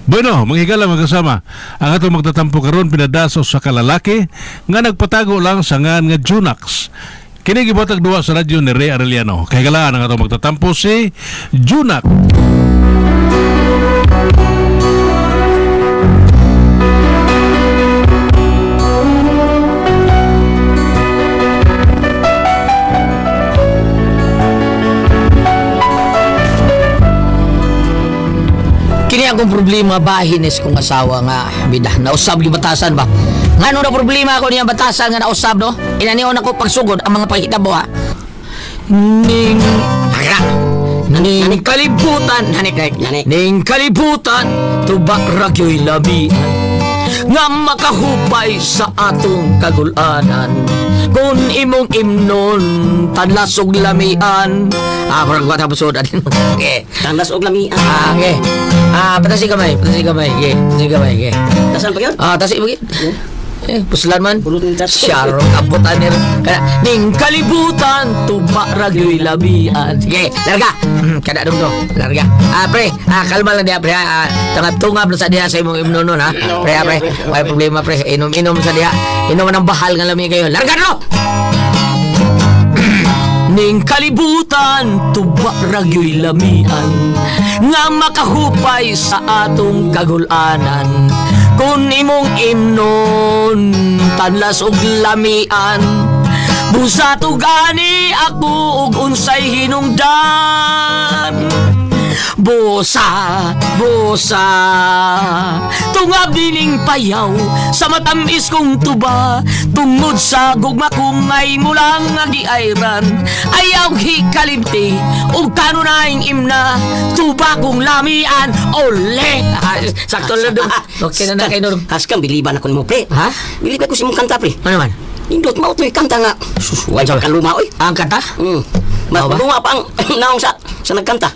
Bueno, manghigala mga kasama. Ang atong magtatampo karon pinadaso sa kalalaki nga nagpatago lang sa ngan nga Junax. Kini gibuhatag duwa sa radyo ni Ray Arellano. Kahigalaan ang atong magtatampo si Junax. Kini akong problema bahinis kong asawa nga bidah nausab yung batasan ba. Ngano na problema ako niya batasan nga nausab no? Inanion ako pagsugod ang mga pahitabo ha. Ning kalibutan ning kalibutan tubak ragyo'y labian nga makahupay sa atong kagulanan kung imong imnon tanlas og lamian parang wata pusod adin okay Tandas og lamian. okay patasi kamay okay patasi kamay okay Tasan pa yun? tasi bagit puslan man Pulot ng tas. syarong abutan nir ning kalibutan tuba ragyo'y labian sige larga kada dum to larga pre kalma lang dia pre tungab sa diha sa imong imnon ha pre may problema pre inom sa diha inom ng bahal nga lami kayo larga no ning kalibutan tuba ragyo'y lamian nga makahupay sa atong kagulanan kung imong imnon tanlas og lamian busa tugani ako og unsay hinungdan busa tungab dining payaw sa matamis kong tuba tungod sa gugma kong may mulang agiayran ayaw hikalimti ug kanunayng imna tuba kong lamian ole sakto lang doon okay na kayo doon Haskam, biliban ako mo, pre. ha? Biliban ko si mong kanta, pre. ano man? Indot mo ito yung kanta nga. Susuway sa kaluma, oy. ang kata? Mas Ano ba? maluma pa ang naong sa nagkanta.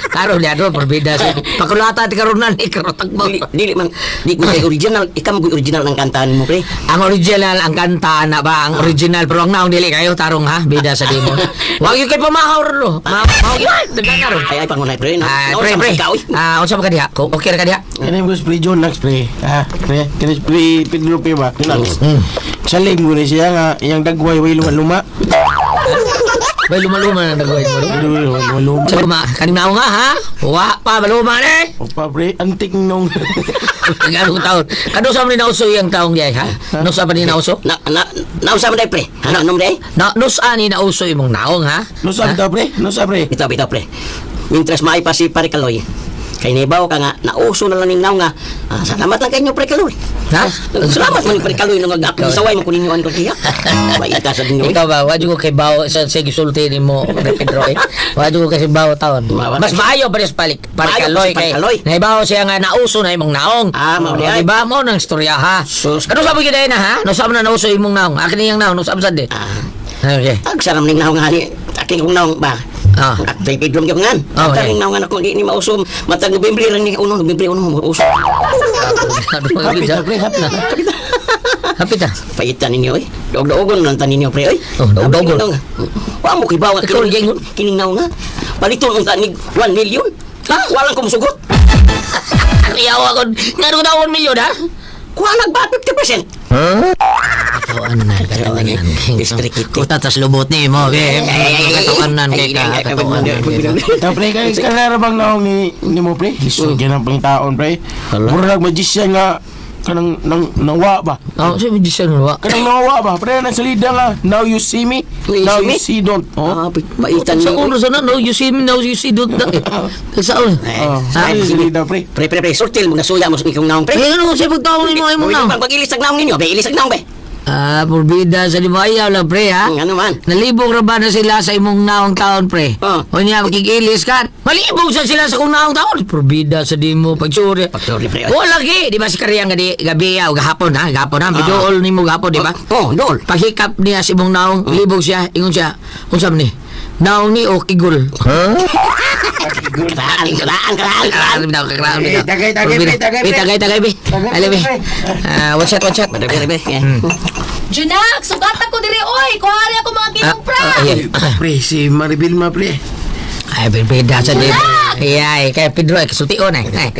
Karon niya doon perbeda sa pakulata ti karonan ikarotag mo Dili man, di ko kay original. Ikaw mo original ng kantahan mo, pre. ang original ang kanta na ba ang original pero ang naong dili kayo tarong ha bida sa dimo wag yung kay pamahaw ro mahaw dagan karon Ay, pangunay, pre. pre unsa ba ka diha okay ra ka diha Kani mo spray John Nax pre. Pre. Kani spray Pedro P ba? Nax. Saling mo ni siya nga iyang dagway way luma. bay luma na nagway mo Luma. sa luma kaning naong nga ha wa pa baluma ni Opa pre, antik nung ganong taon kado sa man nauso yang taong diay ha no sa pa ni nauso Nausa mo day, pre. Ano, anong day? no sa ni nauso imong naong ha no sabi ta pre, no sabi pre. Bitaw, pre. Mintras maay pa si Pare Kaloy. Kay nibaw ka nga, nauso na lang ning nga. Salamat lang kanyo, Pare Kaloy. ha Salamat man Pare Kaloy nung saway mo kunin yung ko kiya. Maita sa dinyo. ikaw ba wadyo ko kay bawo sa gisulti nimo Pedro wadyo ko kasi bawo taon mas maayo pa res palik Maayo Kaloy pa si kay Pare Kaloy. naibaw siya nga nauso na imong naong Mao di ay. diba mo nang istorya ha Sus. ano sabi kita na ha no sabi na nauso imong naong akin yang naong no sabi sad de okay Tagsaram ning naong nga ni. Aking kong naong ba? At may pidrom yung ngan. Oh, At okay. ning naong nga ako di ni mausom. Matag November lang ni November mausom. Hapit na pre, hapit na. hapit ah Paitan ninyo eh. Dog-dogon lang tan ninyo pre oy. Oh, dog-dogon. Wa mo kibaw nga Ikaw, Jeng. kining naong nga. Paliton unta ni 1 million. Walang ko musugot. kiyawa ko nga ro daw 1 million ha Kuha ba 50%? katawan nan District ito. kuta tas lubot ni mo okay katawan nan kay katawan nan Ta pre kay kanara bang naong ni mo pre. Lisod yan ang pangitaon pre. Murag magician nga kanang nang wa ba? oh si magician wa Kanang nawa ba? Pre na salida nga. Now you see me, now you see don't. Oh. Paitan sa ninyo. uno sa no you see me now you see don't sa uno Oh, salida pre. Pre, sortil mo na suya mo sa ikong naong pre. ano sa pagtawon ni mo imong naong Pag-ilis ang naong ninyo, be, ilis ang naong be. porbida sa limo ayaw lang pre ha Ano man. nalibog ra ba na sila sa imong naong taon pre o niya makikilis ka malibog sa sila sa kung naong taon porbida sa dimo pagsuri Sorry pre. o lagi di ba si Karyang gabi o gahapon ha bidool nimo gahapon di ba Oh, dol. paghikap niya si imong naong libog siya ingon siya unsam ni naong ni o kigol Karaan. tagay be ali be one shot Be. Junak, sugat ako diri oy. Kuhari ako mga ginong pra. Pre si Maribel ma pre. Ay, berbeda sa din. Ay, kay Pedro ay kasultion ay. Ay,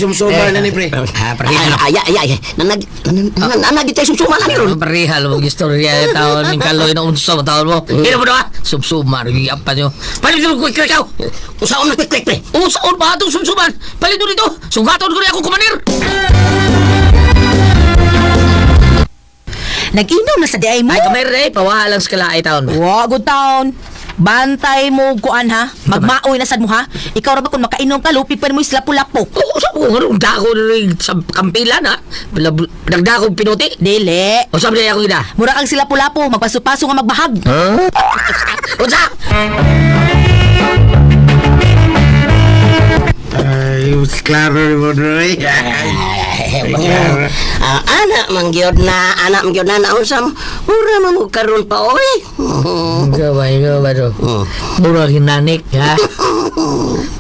Sumsuma na ni pre. Parihal. Ay. Nanag tayo sumsuma na ni ron. Parihal mo istorya taon ng kaloy na unsa mo taon mo. Ino mo na. Sumsuma ri apa nyo. Palidor ko ikaw. Usaon na quick pre. Usaon pa atong sumsuman. Palidor dito. Sugaton ko rin ako kumanir. Nag-inom na sa di ay mo. Ay, kamay rin. Pawahalang sa kalaay taon. Wa, good town. Bantay mo kuan ha. Magmaoy na sad mo ha. Ikaw ra ba kung makainom ka, lupig pa mo isla lapo-lapo. Oo, sabi ko, anong dako na rin sa kampilan, ha? Nagdako pinuti. Dili. O sabi niya ako ina. Mura kang sila lapo magpaso-paso nga magbahag. O sa? Ay, klaro ni mo Roy. Anak mangyod na nausam. Ura mo karon pa oy. Ikaw ba to? Mura hinanik, ha?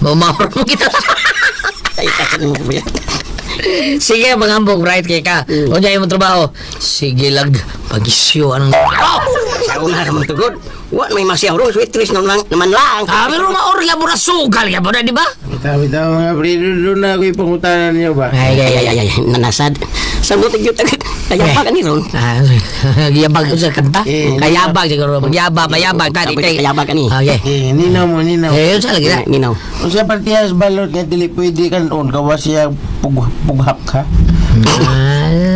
Mamahor mo kita. Ay, takan mo pre. Sige, mangambog, right kay ka. O niya yung trabaho. Sige lang, pag-isyo, anong... Sa una naman tugod. Wa may masyaw ro sweetris naman lang. Ah, pero maor nga mo na sugal ka mo na, di ba? Bitaw mga pre, doon na ako ipangutanan niyo ba? Ay, nanasad. Sagot gyud kaya pa kani ron. Ah, giyabag ko sa kanta. Kayabag siguro, magyabag, mayabag, tadi. Kayabag kani. Okay. Ninaw mo, ninaw. Eh, yun sa lagi na. Ninaw. Kung sa partiyas balot nga dili pwede kanon kawas siya pughap ka.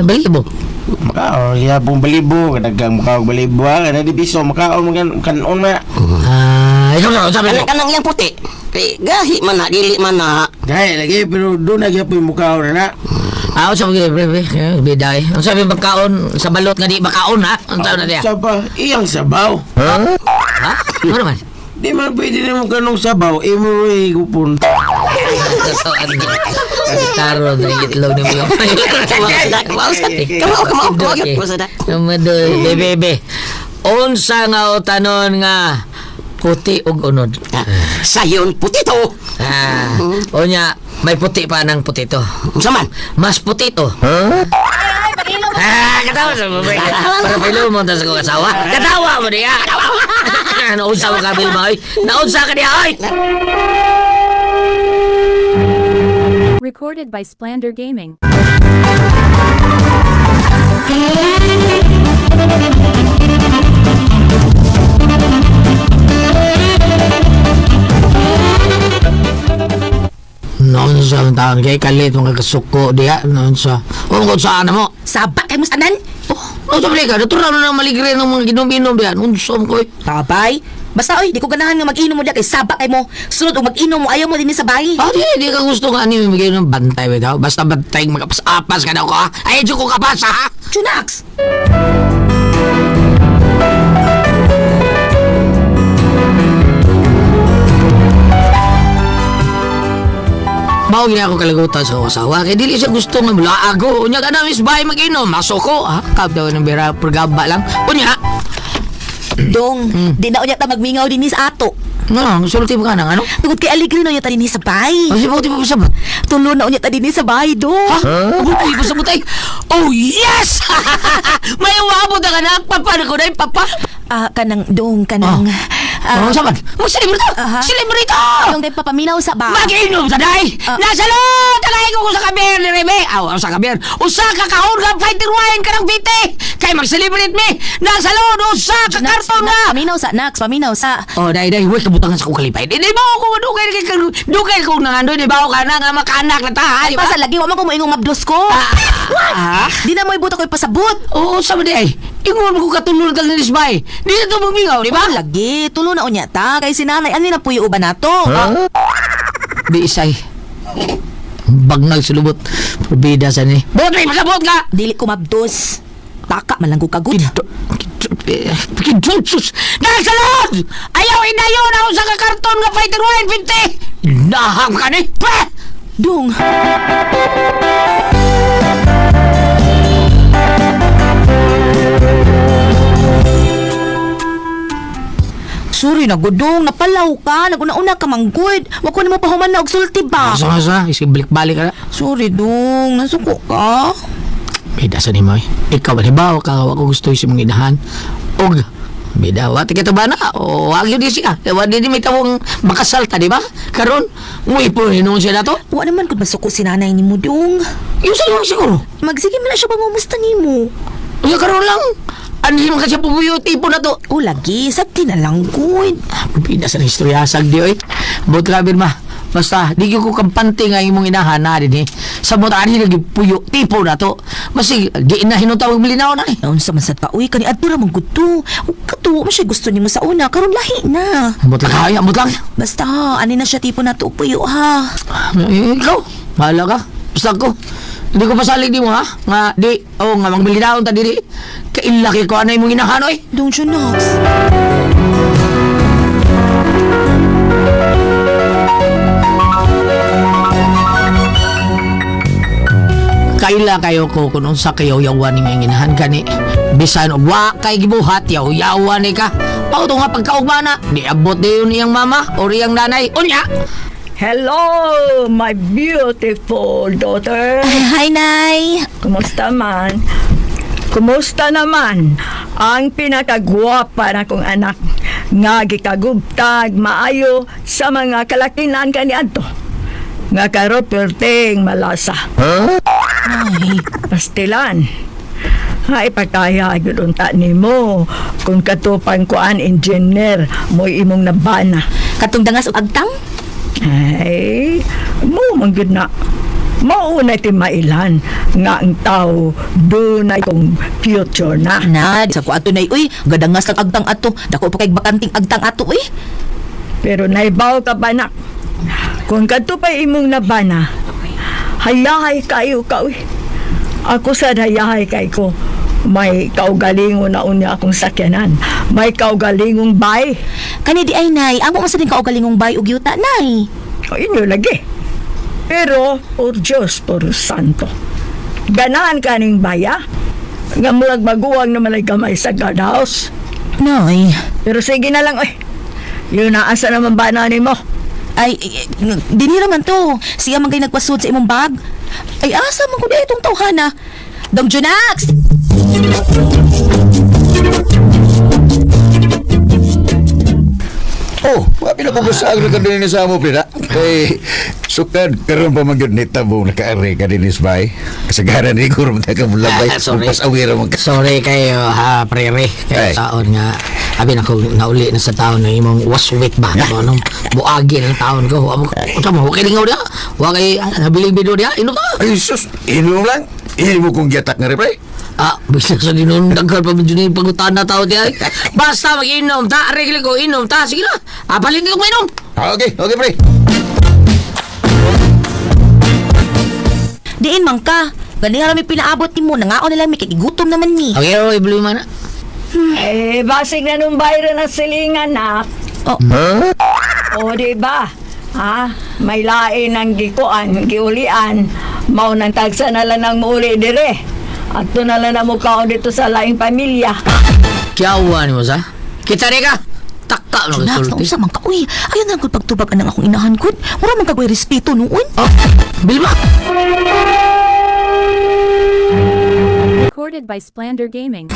Balik mo. Makaon siya pong balibo, kadagang makaon balibo, kada di piso makaon kanon na. Ikaw na, sabi mo. Kanang yang puti. Kay gahi man na dili man na. Gaya lagi pero doon na gyapon mukhaon na. Ah, sabi ko, bida eh. Ang sabi magkaon sa balot nga di makaon, ha? Ang tawag na diya. Sa pa, iyang sabaw. Ha? Ano naman? Di man pwede na mo kanong sabaw, imo gupon. Taro, itlog ni mo. Bebe, unsa nga o tanon nga puti ug unod. Sayon putito. Onya, may puti pa ng putito. Unsa man? Mas putito. Katawa sa mo. Para pilo mo tas ko kasawa. Katawa mo diya. Naunsa mo kabil mo, oy. Naunsa ka diya, oy. Recorded by Splander Gaming. Noon sa taon kay kalit mga kasuko diya. Noon sa. O kung saan mo. Sabak kay mo sa tanan. Oh, sabi ka, natural na maligre ng mga ginom-inom diyan. Unsom ko eh. Tabay. Basta oy, di ko ganahan nga mag-inom mo diya kay sabak kay mo. Sunod og mag-inom mo ayaw mo din sa bahay. Ah, di ka gusto nga ni bigay ng bantay ba daw? Basta bantay magapas-apas ka daw ko ha? Ay, di ko kapas ha? Chunax. Mao gina ako kalagutan sa asawa kay dili siya gusto nga mula ako. Unya ka na miss bahay mag-inom. Masoko ha? Kap daw ng bira pergaba lang. Unya. Dong, di na unya ta magmingaw din sa ato. No, sulti mo ka nang ano? Tungod kay aligre na unya ta din sa bahay. Kasi mo tipo sabat. Tulo na unya ta din sa bahay, dong. Ha? Buti pa sa butay. Oh, yes! May uwabot na ka na. Papa na ko na yung papa. Kanang dong, kanang... Oh, sabat. Mag-celebrate. Aha. Celebrate! Dong, day papaminaw sa ba? Mag-inom sa day! Nasa loob! Talay ko sa kabir ni Rebe! Aw, sa kabir! Usa ka kahon ka fighter wine ka ng bite! Kay mag-celebrate me! Nasa loob! Usa ka karton nga! Paminaw sa, Nax, paminaw sa... Oh, day, huwag kabutangan sa kong kalipay. Di ba ako dugay ko na nga di ba ako ka na nga makanak na ta, di ba? Pasa, lagi, wala mo ingong mabdos ko. Di na mo ibuto ko ipasabot. Oo, sabi di ay. Ingon mo ko katulog ng nisbay. Di na ito mamingaw, di ba? Lagi, tulo na unya ta. Kay sinanay, ano na puyo uban nato? Di isay. Bagnag sa lubot. Probida sa ni. Bot, may pasabot ka! Dili ko mabdos. Taka man lang ko kagud. Pakidunsus! Nakasalod! Ayaw inayon ako sa kakarton nga fighter wine, 50! Naham ka ni! Pa! Dong. Sorry na gudong, napalaw ka, naguna-una ka manggod. Wa ko nimo pahuman na og sulti ba? Asa, isig balik-balik ka na. Sorry dong, nasuko ka. May dasa ni mo eh. Ikaw ba, halimbawa ka, ako gusto yung mong inahan. Og, Bidawat kita ba na? O wag yun di siya. Wag di may tawang makasalta, di ba? Karon, umuwi po hinong siya na to. Wa naman kung masuko si nanay ni mo dong. Yung sa'yo siguro. Magsige mo na siya pangumusta ni mo. Yung karon lang. Ano yung kasi pupuyo tipo na to? O lagi, sabti na lang good. Pida sa historyasag di oy. Bot labir ma. Basta, di ko kampante nga imong inahan na din eh. Sa mo tani lagi puyo tipo na to. Masig, di na hinutawag bilinaw na eh. Naon sa masad pa, uy, kani adto ra mong gusto. Katuwa mo siya gusto ni mo sa una, karon lahi na. Bot lang kaya, bot lang. Basta, ani na siya tipo na tupuyo ha. Ikaw, mahala ka. Basta ko. Hindi ko pasalig di mo ha. Nga di, nga magbilinaw ta diri. Kailaki ko anay mong inahan oy. Don't you know? Kaila kayo ko kung unsa kayo yawan ni mga inahan gani. Bisan og wa kay gibuhat yawan ni ka. Pao to nga pagkaugmana, di abot di yun iyang mama o iyang nanay. Unya. Hello, my beautiful daughter. Hi, Nay. Kumusta man? Kumusta naman ang pinakagwapa na kong anak nga gikagubtag maayo sa mga kalakinan kaniadto? Nga karo perteng malasa. Ay, Pastilan. Ay pagkaya gudunta nimo kung katupang kuan engineer mo imong nabana. katong dangas og agtang? Ay, mo manggid na. Mauna ti mailan nga ang tao dunay kong future na. Na, sa ko ato nay, uy, gadangas kag agtang ato. Dako pa kay bakanting agtang ato, uy. Pero naibaw ka ba na? Kung kadto pa imong nabana, hayahay kayo ka, uy. Ako sa hayahay kay ko. May kaugalingon na unya akong sakyanan. May kaugalingong bay. Kani di ay nay, amo man sa din kaugalingong bay ug yuta nay. O inyo lagi. Pero, por Diyos, por Santo. Ganahan ka ning baya. Nga murag maguwang na malay gamay sa guardhouse. Nay, Pero sige na lang, oy. Yun na, asa naman ba na mo? ay dinhi man to. Siya man kay nagpasud sa imong bag. Ay asa man ko di itong tawhana. Dong Junax. Oh, wapi na pagusag na ka din sa mo, Prida. Kay, sukad, karoon pa magyod ni Tabong naka-ari ka din isbay. Kasagaran ni Guru, mataka mo labay. Sorry. Pas awira mo ka. Sorry kayo ha, prere. Kaya Ay. taon nga, abi na ko nauli na sa taon na imong waswit ba? Anong buagi ng taon ko. Ito mo, okay lingaw dia. Huwag kay nabiling bido dia. Ino ka? Ay, sus, inom lang. Inom mo kong giyatak na repay. Bisa sa ginundagkal pa medyo na yung pagutan na tao diya. Basta mag-inom ta. Regli ko, inom ta. Sige na. Palintin ko mainom. Okay, okay, pre. Diin man ka. Gani nga mi pinaabot nimo, nangaon nila mi kay gutom naman ni. Okay, okay, ibuli man na. Eh, basig na nung bayro ng silingan na. Oh, O, di ba? Ha? May lain ng gikuan, giulian. Mao nang tagsa na lang ng muuli dire. At to na lang na mukha dito sa laing pamilya. Kiyawan mo sa? Kita rin ka. Taka mo Junax, kasulti. nausa man ka, uy. Ayan na gud pagtubag anang akong inahan gud. Mura man kagway respeto noon. Bilma. Recorded by Splander Gaming.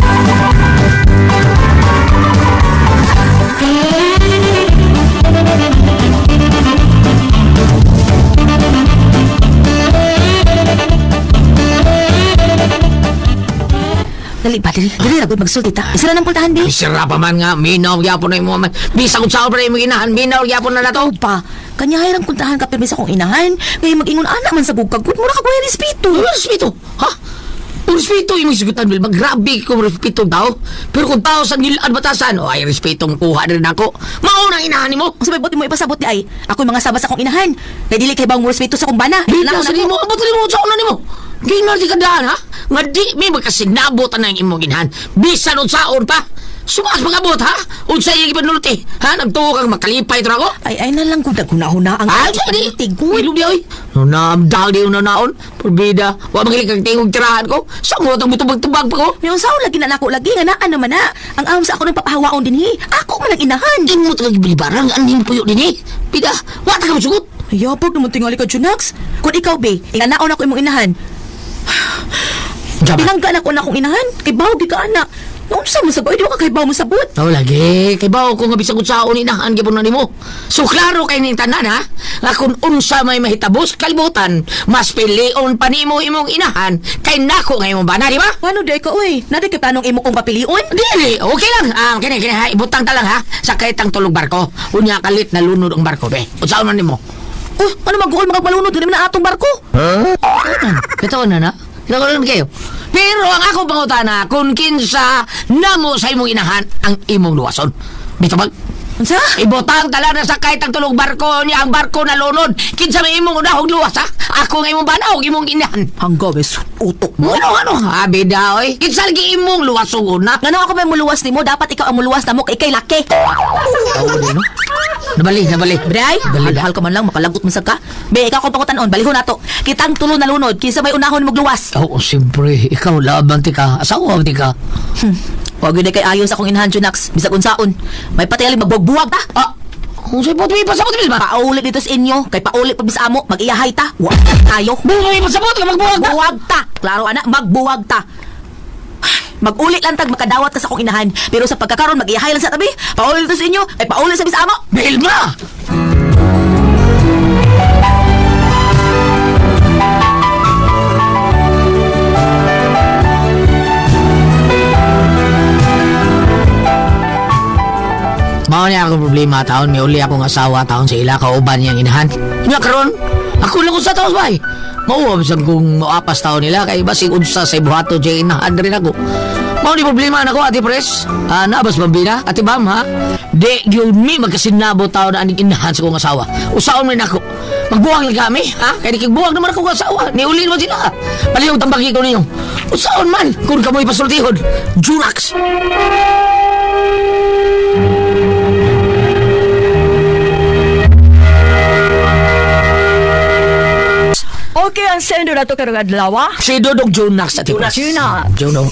Dali ba, dali ra gud magsulti ta. Isra nang pultahan di. Sira pa man nga. Minaw gyapon na yung mga man. Bisa kung saan pa na yung mga inahan. Minaw gyapon na na to. Pa, kanya hirang puntahan ka permis akong inahan. Kaya mag-ingon anak man sa bugkag gud. Mura kagway respeto. Ano respeto? Ha? Ang respeto yung isigutan, Bil. Grabe kung respeto tao. Pero kung tao sa nilaan batasan, ay respetong kuha na rin ako. Maunang inahan mo. Kung sabay mo ipasabot di ay, ako yung mga sabas akong inahan. Kaya dili kay bang mo respeto sa akong bana. Bila sa nimo, abot rin mo sa una nimo. Gay na di ka daan, ha? Nga di, may magkasinabot na yung imong inahan. Bisan o saon pa. Sumas magabot, ha? Unsa yung ipanulti, ha? Nagtuo kang makalipay ito ako. Ay na lang kung naghuna-huna ang Ay, di. tigod. Ilog di, oy. Namdal di yung nanaon. Porbida, wa magilig kang tingog tirahan ko. Sa mo, tubag-tubag pa ko. Yung sao lagi na nako lagi nga naa naman na. Ang ahom sa ako ng papahawaon din hi. Ako man ang inahan. Hindi mo talaga bilibarang, anin po yun din eh. Pida, wata ka masugot. Ayabog naman tingali ka, Junax. Kung ikaw, be, inganaon ako imong inahan. Diba? Pinanggan ako na akong inahan. Kay bawag di ka anak. Unsa man sabot? Di ka kay mo sabot. Oh, lagi. Kay bawo ko nga bisag unsaon inahan gyapon na nimo. So klaro kay ning tanan ha. Nga kung unsa may mahitabos kalibutan, mas pilion pa nimo imong inahan kay nako nga imong bana, di ba? Ano day ka, uy? Naday kay planong imo kong papilion? Dili, okay lang. Kini ha, ibutang ta lang ha. Sakay tang tulog barko. Unya kalit na lunod ang barko be. Unsaon man nimo? Ano mag-uol magpalunod? Dili na atong barko. Bitaw na. Kinakaroon kayo. Pero ang ako pangutana, kung kinsa namo sa imong inahan ang imong luwason. Bitaw mag. Unsa? Ibutang tala na sakay tang tulog barko niya ang barko na lunod. Kinsa may imong unahog luwas ha? Ako nga imong banaw, imong inahan. Hanggaw, bes. Utok mo. Ano? Abi daw eh. Kinsa lagi imong luwason una? Nga ako may muluwas ni mo, dapat ikaw ang muluwas na mo kay kay laki. Tawo din no? Nabali. Bray, hal ka man lang, makalagot man sa ka. Be, ikaw kung pangutan-on, balihon na to. Kitang tulo na lunod, kinsa may unahon mo luwas. Oo, siyempre. Ikaw laban ti ka. Asawa ti ka. Huwag yun kay ayon sa akong inhan, Junax. Bisag unsaon. May patiali magbuwag ta. Kung sa'yo po ito may pasabot ba? Paulit dito sa inyo, kay paulit pa bisa mo, mag-iyahay ta. Huwag tayo. May pasabot ka, magbuwag na. Magbuwag ta. Klaro, anak, magbuwag ta. Mag-ulit lang tag makadawat ka sa akong inahan. Pero sa pagkakaroon, mag-iyahay lang sa tabi. Paulit dito sa inyo, ay paulit sa bisa mo. Bilma! Mao niya akong problema taon, may uli akong asawa taon sa ila kauban niyang inahan. Nga karon, ako lang sa taon ba eh. Mauwabisan kong maapas taon nila kay basig unsa sa ibuhato dyan inahan rin ako. Mao ni problema na ko, Ate Pres. Nabas bambina, Ate Bam ha? Di, yun mi magkasinabo taon na aning inahan sa kong asawa. Usaon rin ako. Magbuwag lang kami, ha? Kaya nikigbuwag naman ako kong asawa. Niuli naman sila. Palihog tambaki ko ninyo. Usaon man, kung kamoy pasultihod. Junax! Okay, ang sendo na to karong adlaw. Si Dodong Junax, Ate Pres.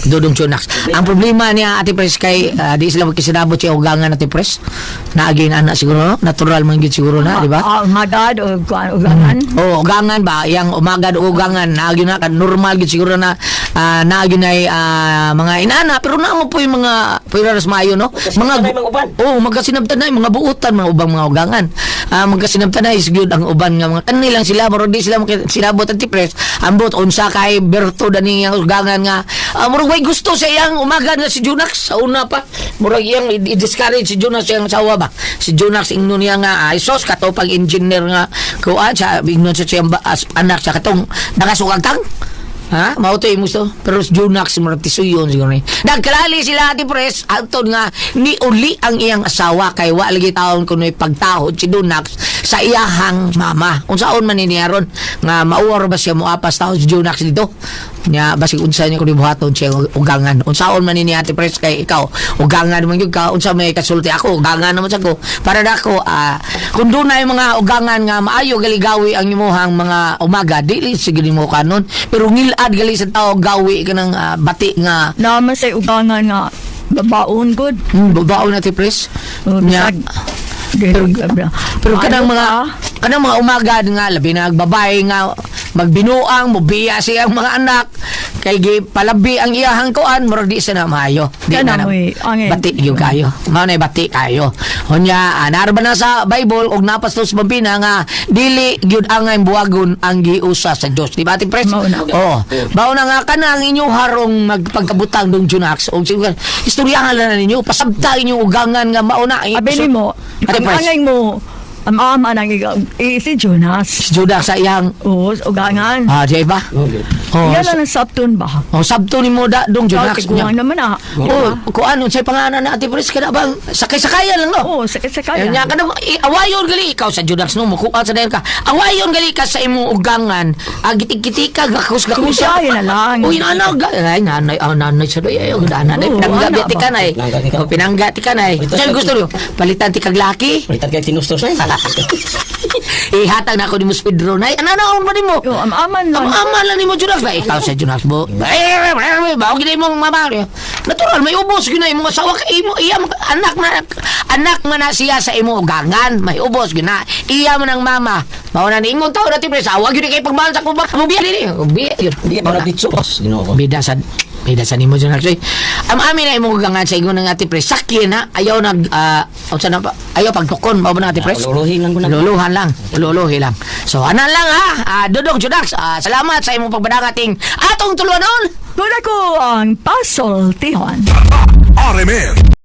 Dodong Junax. Ang problema niya, Ate Pres, kay di sila magkisinabot siya ugangan, Ate Pres. Naaging anak siguro, no? Natural man yun siguro na, di ba? Magad o ugangan. Oo, ugangan ba? Yang umagad o ugangan, naagin na, normal yun siguro na naagin ay mga inana, pero na mo po yung mga piraras mayo, no? Magkasinabtan na yung mga buutan, mga ubang mga ugangan. Magkasinabtan na is good ang uban nga mga kanilang sila, pero di sila sinabot at tipres, ambot unsa kay Berto dani yang ugangan nga murag way gusto sa iyang umagad nga si Junax sa una pa murag iyang i-discourage si Junax yang sawa ba si Junax ingnon niya nga sos kato pag engineer nga kuan sa ingnon sa siyang anak sa katong nakasugagtang. Ha? Mauto yung gusto. Pero Junax, maragtisuyon siguro eh. Nagkalali sila, Ate Pres, atod nga, ni uli ang iyang asawa kay wa lagi taon kuno'y pagtahod si Junax sa iyahang mama. Kung saan man niyaron, nga mauwar ba siya muapas taon si Junax dito? Nya, basig unsa niya kung ibuhaton siya ugangan. Kung saan man ni Ate Pres kay ikaw, ugangan naman yun ka, unsa may kasulti ako, ugangan naman sa ko. Para na ako, kung doon na yung mga ugangan nga maayo galigawi ang imuhang mga umaga, dili sige mo kanon. Pero ngilad gali sa tao gawi ka ng bati nga Naman sa ugangan nga babaon good. babaon na tipres nya. Pero kanang mga umagad nga labi na babae nga magbinuang mobiya siyang mga anak kay palabi ang iyahang kuan murag di sa na maayo di na bati yung kayo mao na bati kayo unya narba na sa Bible og napastos bambina nga dili gyud angay buwagon ang giusa sa Dios di ba Ate Pres mao na nga kanang inyo harong magpagkabutang dong Junax og istoryahan lang ninyo pasabta inyo ugangan nga mao na Abi nimo, angay mo ang ama nang si Jonas. Si Junax sa iyang ugangan. di ba? Yan lang ang sabton ba? Sabton ni mo dong Junax niya. Naman kung ano, sa'y pangalan na Ate Pres ka na bang sakay-sakayan lang, no? sakay-sakayan. Nya ka na, awayon gali ikaw sa Junax, no? Mukuan sa dayan ka. Awayon gali ka sa imong ugangan. Gitik-gitik ka, gakus-gakus. Kusahin na lang. Uy, nanay sa doy. Pinangga ti ka na eh. Pinangga ti ka na eh. Saan gusto nyo? Palitan ti kag laki? Palitan kay tinustos na. Ihatag na ako ni Mus Pedro na ano ba ni mo? Aman lang. Aman lang ni mo Junax ba? Ikaw sa Junax mo. Bago gina mong mama. Natural may ubos gina imong asawa kay imo iya anak man na siya sa imo ugangan. May ubos gina. Iya man ang mama. Mao na ni ingon tawo dati pre sa wag gyud kay pagmahal sa kubak. Mo biya dili. Biya yun. Hindi para ditso boss. Ginoo ko. Bida sa Idasan nimo Junax. Amin na imo gangan sa ingon ng ati pres. Sakyan na ayaw nag unsa na pa? Ayaw pagtukon mao ba na ati pres? Luluhin lang ko na. Luluhan lang. Luluhi lang. So anan lang ha. Dudong Junax. Salamat sa imong pagbadagating atong tuluanon. Kung ako ang pasultihon. RMN